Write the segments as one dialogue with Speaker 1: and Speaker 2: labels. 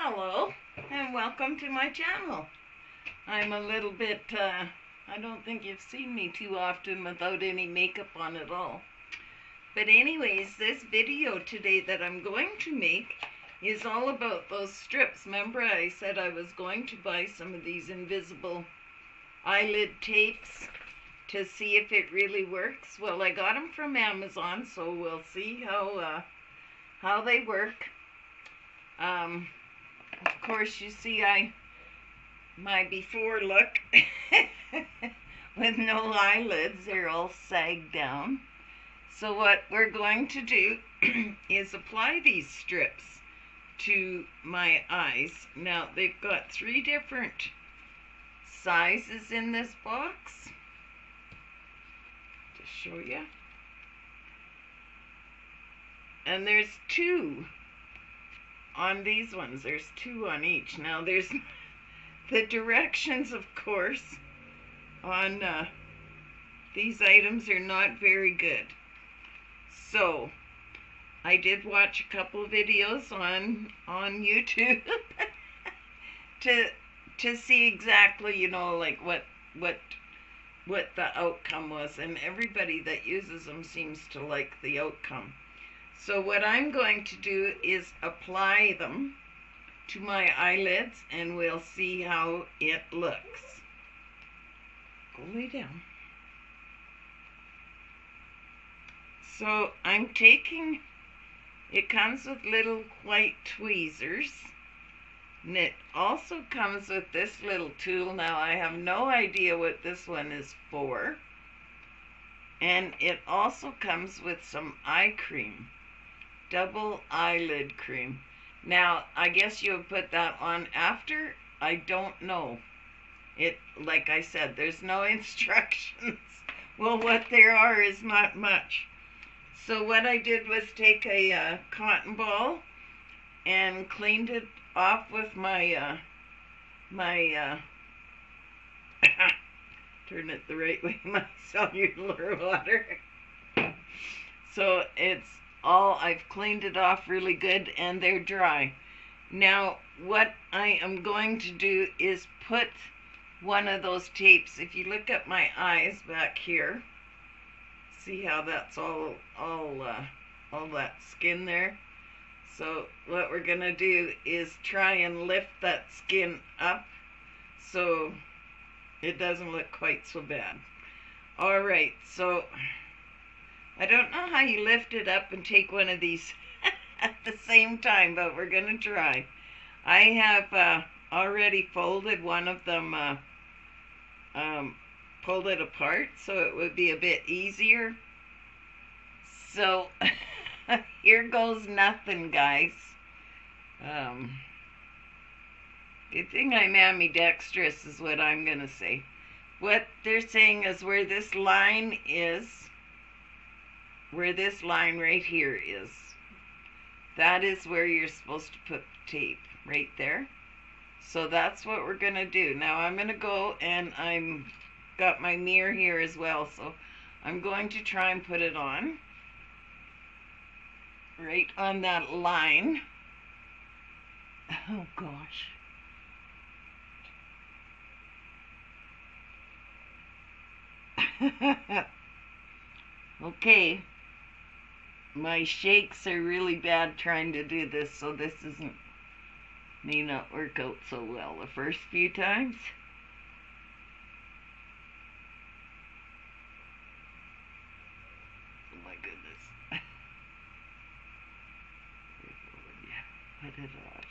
Speaker 1: Hello, and welcome to my channel. I'm a little bit, I don't think you've seen me too often without any makeup on at all. But anyways, this video today that I'm going to make is all about those strips. Remember I said I was going to buy some of these invisible eyelid tapes to see if it really works. Well, I got them from Amazon, so we'll see how they work. Of course, you see my before look with no eyelids, they're all sagged down. So what we're going to do is apply these strips to my eyes. Now, they've got 3 different sizes in this box to show you. And there's 2 on these ones. There's 2 on each. Now there's the directions, of course, on these items are not very good. So I did watch a couple of videos on YouTube to see exactly, you know, like what the outcome was, and everybody that uses them seems to like the outcome. So what I'm going to do is apply them to my eyelids, and we'll see how it looks. Go lay down. So I'm taking, it comes with little white tweezers, and it also comes with this little tool. Now I have no idea what this one is for. And it also comes with some eye cream. Double eyelid cream. Now, I guess you would put that on after. I don't know. It, like I said, there's no instructions. Well, what there are is not much. So what I did was take a cotton ball and cleaned it off with my turn it the right way, my cellular water. So it's I've cleaned it off really good, and they're dry. Now, what I am going to do is put one of those tapes. If you look at my eyes back here, see how that's all that skin there? So what we're gonna do is try and lift that skin up so it doesn't look quite so bad. All right, so I don't know how you lift it up and take one of these at the same time, but we're going to try. I have already folded one of them, pulled it apart so it would be a bit easier. So here goes nothing, guys. Good thing I'm ambidextrous is what I'm going to say. What they're saying is where this line is, where this line right here is, that is where you're supposed to put the tape, right there. So that's what we're gonna do. Now I'm gonna go, and I'm got my mirror here as well, so I'm going to try and put it on right on that line. Oh gosh. Okay. My shakes are really bad trying to do this, so this may not work out so well the first few times. Oh my goodness. Put it on.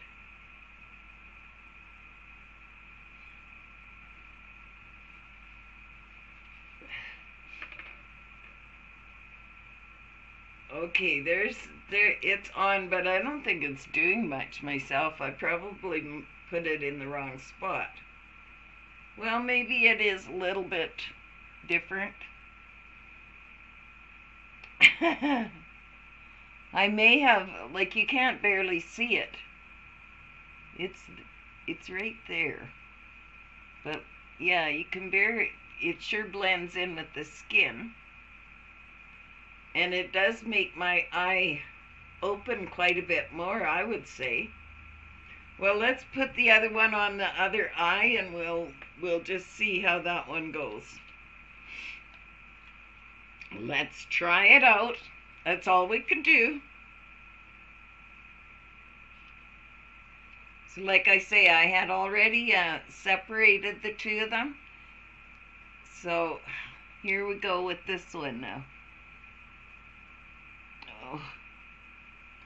Speaker 1: Okay, it's on, but I don't think it's doing much myself. I probably put it in the wrong spot. Well, maybe it is a little bit different. I may have, like, you can't barely see it. It's right there. But yeah, you can it sure blends in with the skin. And it does make my eye open quite a bit more, I would say. Well, let's put the other one on the other eye and we'll just see how that one goes. Let's try it out. That's all we can do. So like I say, I had already separated the two of them. So here we go with this one now.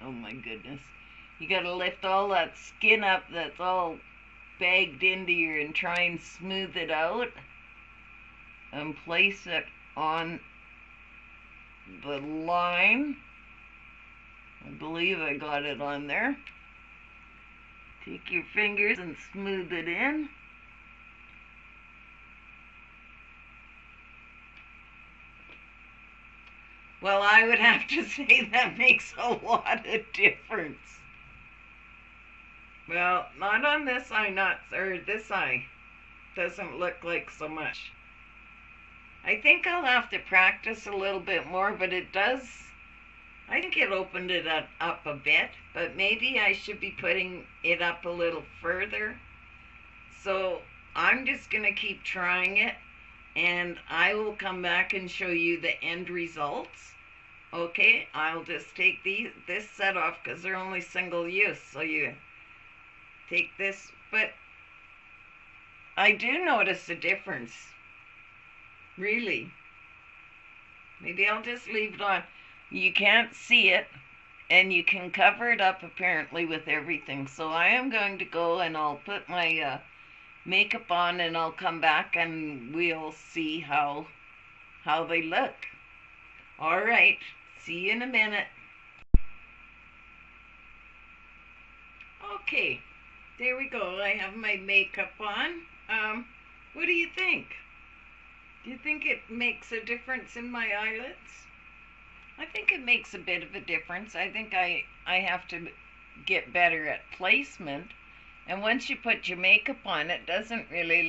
Speaker 1: Oh my goodness. You gotta lift all that skin up that's all bagged into you and try and smooth it out and place it on the line. I believe I got it on there. Take your fingers and smooth it in. Well, I would have to say that makes a lot of difference. Well, not on this eye, this eye doesn't look like so much. I think I'll have to practice a little bit more, but it does, I think it opened it up a bit, but maybe I should be putting it up a little further. So I'm just going to keep trying it, and I will come back and show you the end results. Okay, I'll just take this set off because they're only single use, so you take this, but I do notice a difference, really. Maybe I'll just leave it on. You can't see it, and you can cover it up apparently with everything. So I am going to go and I'll put my makeup on, and I'll come back and we'll see how they look. All right, see you in a minute. Okay. There we go. I have my makeup on. What do you think? Do you think it makes a difference in my eyelids? I think it makes a bit of a difference. I think I have to get better at placement. And once you put your makeup on, it doesn't really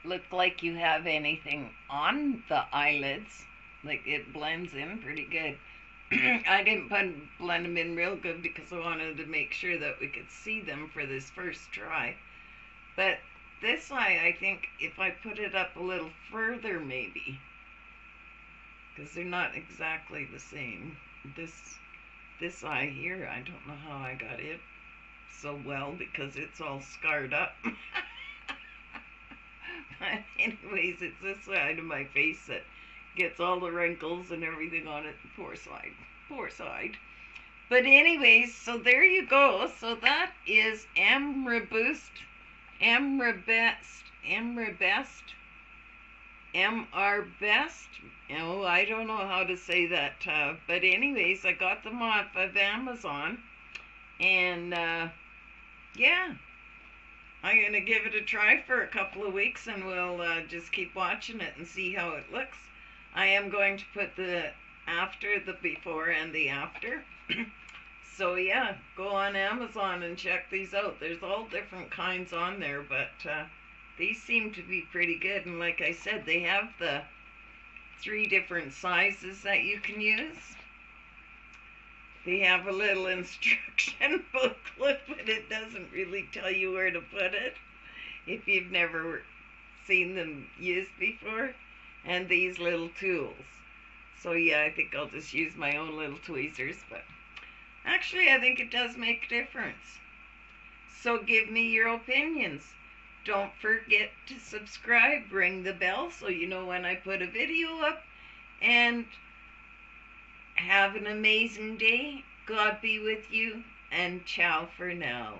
Speaker 1: look like you have anything on the eyelids. Like, it blends in pretty good. I didn't blend them in real good because I wanted to make sure that we could see them for this first try. But this eye, I think if I put it up a little further maybe, because they're not exactly the same. This eye here, I don't know how I got it so well because it's all scarred up. But anyways, it's this side of my face that gets all the wrinkles and everything on it. Poor side. But anyways, so there you go. So that is Mroobest, Mroobest. Oh, I don't know how to say that. But anyways, I got them off of Amazon. And yeah, I'm going to give it a try for a couple of weeks, and we'll just keep watching it and see how it looks. I am going to put the before and the after. So yeah, go on Amazon and check these out. There's all different kinds on there, but these seem to be pretty good. And like I said, they have the 3 different sizes that you can use. They have a little instruction booklet, but it doesn't really tell you where to put it if you've never seen them used before. And these little tools. So yeah, I think I'll just use my own little tweezers, but actually I think it does make a difference. So give me your opinions. Don't forget to subscribe, ring the bell so you know when I put a video up, and have an amazing day. God be with you, and ciao for now.